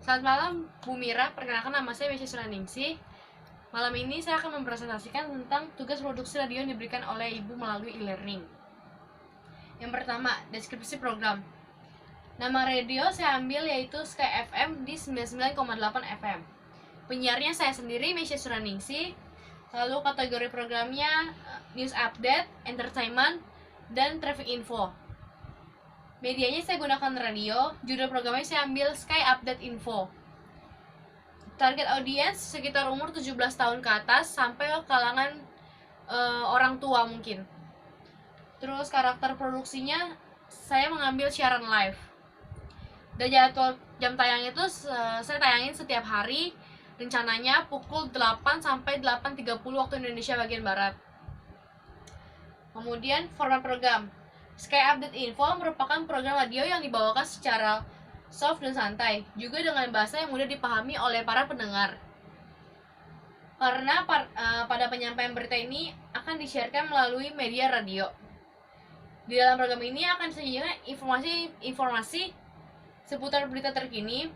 Selamat malam Bu Mira, perkenalkan nama saya Mesya Sulaningsih. Malam ini saya akan mempresentasikan tentang tugas produksi radio yang diberikan oleh Ibu melalui e-learning. Yang pertama, deskripsi program. Nama radio saya ambil yaitu Sky FM di 99,8 FM. Penyiarnya saya sendiri, Mesya Sulaningsih. Lalu kategori programnya news update, entertainment, dan traffic info. Medianya saya gunakan radio, judul programnya saya ambil Sky Update Info. Target audiens sekitar umur 17 tahun ke atas sampai kalangan orang tua mungkin. Terus karakter produksinya saya mengambil siaran live. Dan jadwal jam tayangnya itu saya tayangin setiap hari, rencananya pukul 8 sampai 8.30 waktu Indonesia bagian Barat. Kemudian format program. Sky Update Info merupakan program radio yang dibawakan secara soft dan santai, juga dengan bahasa yang mudah dipahami oleh para pendengar. Karena pada penyampaian berita ini akan disiarkan melalui media radio. Di dalam program ini akan disajikan informasi seputar berita terkini,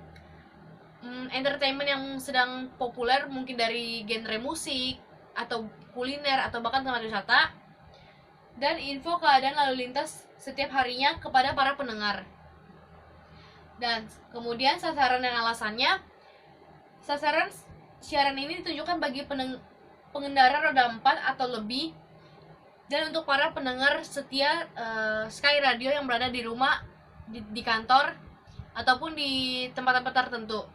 entertainment yang sedang populer mungkin dari genre musik, atau kuliner, atau bahkan tempat wisata, dan info keadaan lalu lintas setiap harinya kepada para pendengar. Dan kemudian sasaran dan alasannya, sasaran siaran ini ditujukan bagi pengendara roda 4 atau lebih, dan untuk para pendengar setia Sky Radio yang berada di rumah, di kantor, ataupun di tempat-tempat tertentu.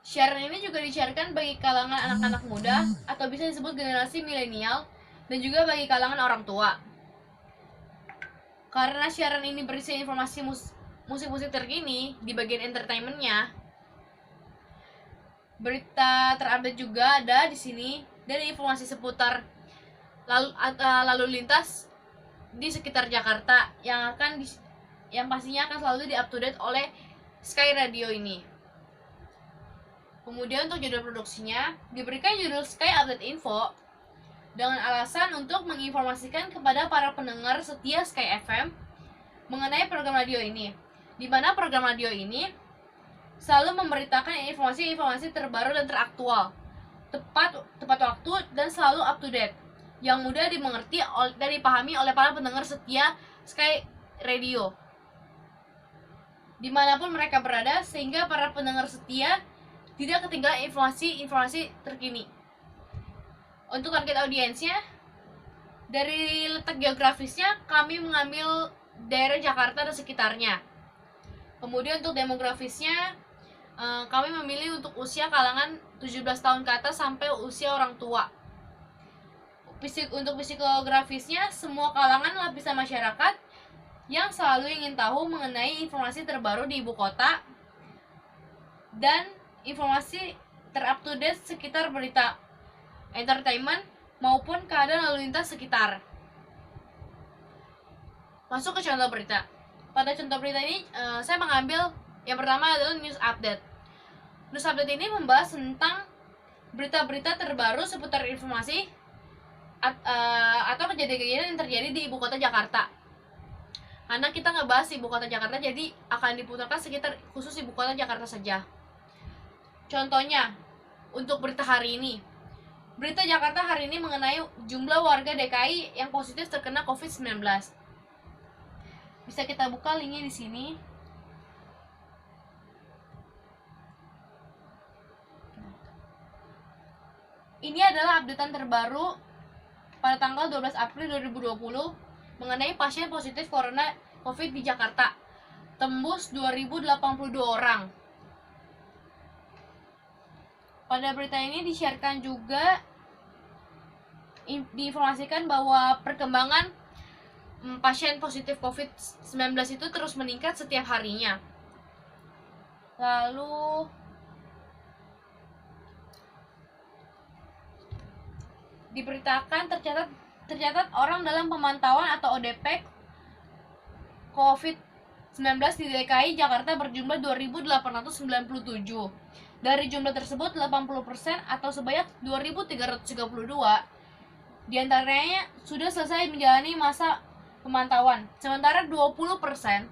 Siaran ini juga disiarkan bagi kalangan anak-anak muda atau bisa disebut generasi milenial, dan juga bagi kalangan orang tua. Karena siaran ini berisi informasi musik-musik terkini di bagian entertainmentnya, berita terupdate juga ada di sini, dan informasi seputar lalu lintas di sekitar Jakarta yang pastinya akan selalu di-up-to-date oleh Sky Radio ini. Kemudian untuk judul produksinya diberikan judul Sky Update Info dengan alasan untuk menginformasikan kepada para pendengar setia Sky FM mengenai program radio ini, di mana program radio ini selalu memberitakan informasi-informasi terbaru dan teraktual, tepat waktu, dan selalu up to date, yang mudah dimengerti dan dipahami oleh para pendengar setia Sky Radio dimanapun mereka berada, sehingga para pendengar setia tidak ketinggalan informasi terkini. Untuk target audiensnya, dari letak geografisnya kami mengambil daerah Jakarta dan sekitarnya. Kemudian untuk demografisnya, kami memilih untuk usia kalangan 17 tahun ke atas sampai usia orang tua. Untuk psikografisnya, semua kalangan lapisan masyarakat yang selalu ingin tahu mengenai informasi terbaru di ibu kota dan informasi ter-up-to-date sekitar berita, entertainment, maupun keadaan lalu lintas sekitar. Masuk ke contoh berita. Pada contoh berita ini, saya mengambil yang pertama adalah news update. News update ini membahas tentang berita-berita terbaru seputar informasi atau kejadian-kejadian yang terjadi di ibu kota Jakarta. Karena kita ngebahas ibu kota Jakarta, jadi akan diputarkan sekitar khusus ibu kota Jakarta saja. Contohnya, untuk berita hari ini, berita Jakarta hari ini mengenai jumlah warga DKI yang positif terkena COVID-19. Bisa kita buka linknya di sini. Ini adalah updatean terbaru pada tanggal 12 April 2020 mengenai pasien positif corona COVID di Jakarta. Tembus 2082 orang. Pada berita ini disiarkan juga diinformasikan bahwa perkembangan pasien positif COVID-19 itu terus meningkat setiap harinya. Lalu diberitakan tercatat orang dalam pemantauan atau ODP COVID-19 di DKI Jakarta berjumlah 2.897. Dari jumlah tersebut, 80% atau sebanyak 2.332 diantaranya sudah selesai menjalani masa pemantauan, sementara 20%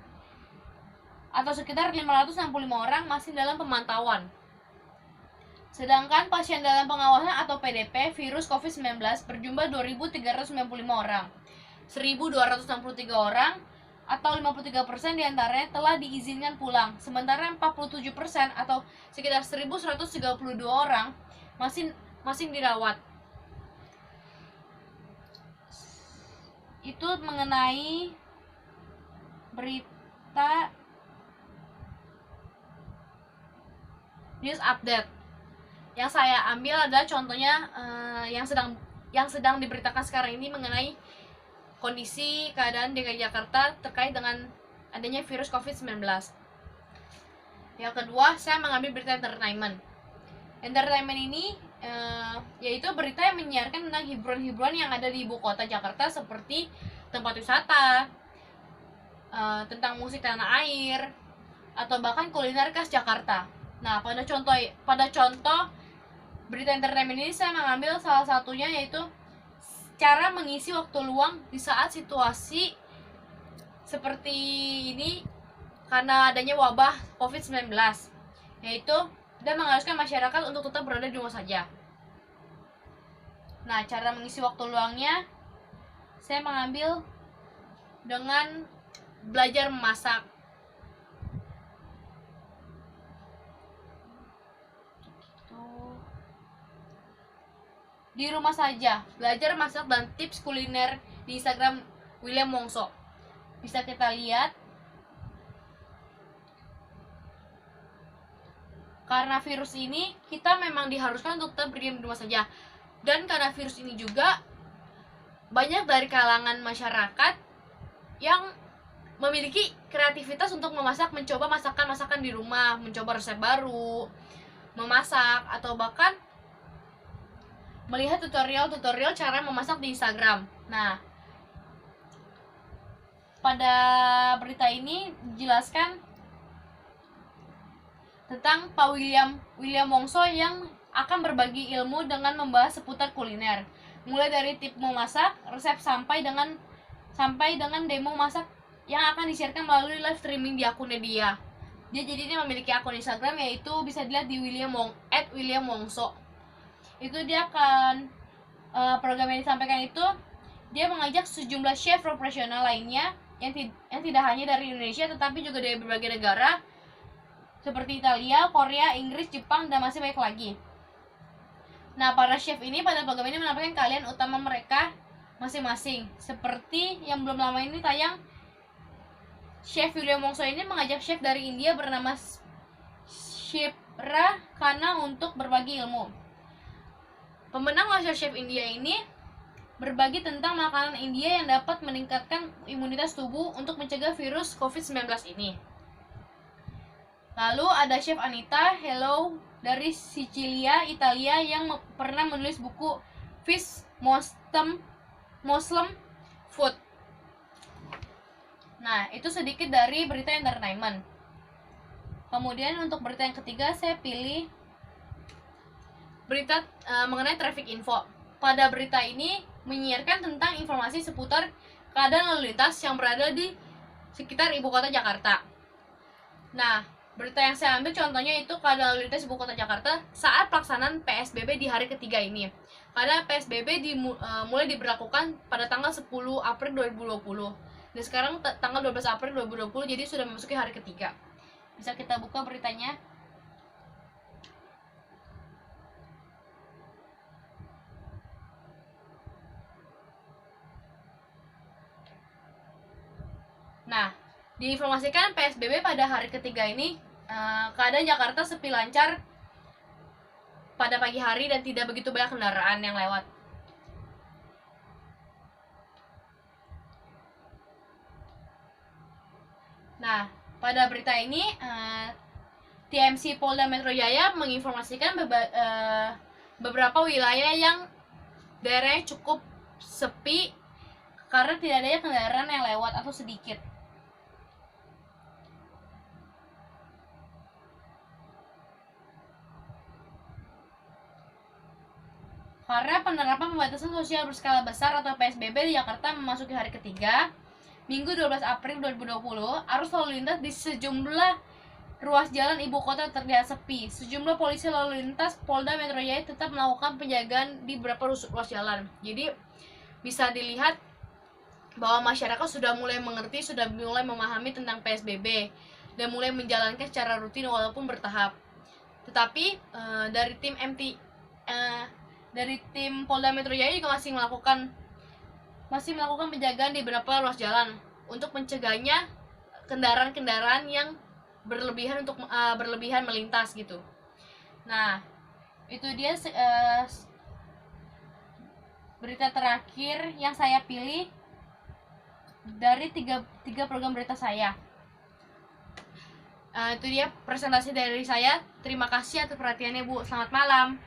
atau sekitar 565 orang masih dalam pemantauan. Sedangkan pasien dalam pengawasan atau PDP virus COVID-19 berjumlah 2.395 orang. 1.263 orang atau 53% diantaranya telah diizinkan pulang, sementara 47% atau sekitar 1.132 orang masih dirawat. Itu mengenai berita news update. Yang saya ambil adalah contohnya yang sedang diberitakan sekarang ini mengenai kondisi keadaan DKI Jakarta terkait dengan adanya virus COVID-19. Yang kedua, saya mengambil berita entertainment. Entertainment ini yaitu berita yang menyiarkan tentang hiburan-hiburan yang ada di ibu kota Jakarta seperti tempat wisata, tentang musik tanah air, atau bahkan kuliner khas Jakarta. Nah, pada contoh berita entertainment ini saya mengambil salah satunya yaitu cara mengisi waktu luang di saat situasi seperti ini karena adanya wabah COVID-19, yaitu dan mengharuskan masyarakat untuk tetap berada di rumah saja. Nah, cara mengisi waktu luangnya saya mengambil dengan belajar memasak. Di rumah saja, belajar masak dan tips kuliner di Instagram William Wongso. Bisa kita lihat. Karena virus ini, kita memang diharuskan untuk tetap berdiam di rumah saja. Dan karena virus ini juga, banyak dari kalangan masyarakat yang memiliki kreativitas untuk mencoba masakan-masakan di rumah, mencoba resep baru, memasak, atau bahkan melihat tutorial-tutorial cara memasak di Instagram. Nah, pada berita ini dijelaskan tentang Pak William Wongso yang akan berbagi ilmu dengan membahas seputar kuliner, mulai dari tips memasak, resep sampai dengan demo masak yang akan disiarkan melalui live streaming di akunnya dia. Jadi dia memiliki akun Instagram yaitu bisa dilihat di @William Wongso. Itu dia akan program yang disampaikan itu dia mengajak sejumlah chef profesional lainnya yang tidak hanya dari Indonesia tetapi juga dari berbagai negara seperti Italia, Korea, Inggris, Jepang, dan masih banyak lagi. Nah, para chef ini pada program ini menampilkan keahlian utama mereka masing-masing. Seperti yang belum lama ini tayang, Chef William Wongso ini mengajak chef dari India bernama Shipra Khanna untuk berbagi ilmu. Pemenang MasterChef India ini berbagi tentang makanan India yang dapat meningkatkan imunitas tubuh untuk mencegah virus COVID-19 ini. Lalu ada Chef Anita Hello dari Sicilia, Italia yang pernah menulis buku Fish Muslim Food. Nah, itu sedikit dari berita entertainment. Kemudian untuk berita yang ketiga saya pilih berita mengenai traffic info. Pada berita ini menyiarkan tentang informasi seputar keadaan lalu lintas yang berada di sekitar ibu kota Jakarta. Nah, berita yang saya ambil contohnya itu keadaan lalu lintas ibu kota Jakarta saat pelaksanaan PSBB di hari ketiga ini. Karena PSBB mulai diberlakukan pada tanggal 10 April 2020. Dan sekarang tanggal 12 April 2020, jadi sudah memasuki hari ketiga. Bisa kita buka beritanya. Nah, diinformasikan PSBB pada hari ketiga ini keadaan Jakarta sepi lancar pada pagi hari dan tidak begitu banyak kendaraan yang lewat. Nah, pada berita ini TMC Polda Metro Jaya menginformasikan beberapa wilayah yang daerahnya cukup sepi karena tidak adanya kendaraan yang lewat atau sedikit. Karena penerapan pembatasan sosial berskala besar atau PSBB di Jakarta memasuki hari ketiga, Minggu 12 April 2020, arus lalu lintas di sejumlah ruas jalan ibu kota terlihat sepi. Sejumlah polisi lalu lintas Polda Metro Jaya tetap melakukan penjagaan di beberapa ruas jalan. Jadi bisa dilihat bahwa masyarakat sudah mulai mengerti, sudah mulai memahami tentang PSBB dan mulai menjalankan secara rutin walaupun bertahap. Tetapi dari tim Polda Metro Jaya juga masih melakukan penjagaan di beberapa ruas jalan untuk mencegahnya kendaraan-kendaraan yang berlebihan melintas gitu. Nah, itu dia berita terakhir yang saya pilih dari tiga program berita saya. Itu dia presentasi dari saya. Terima kasih atas perhatiannya, Bu. Selamat malam.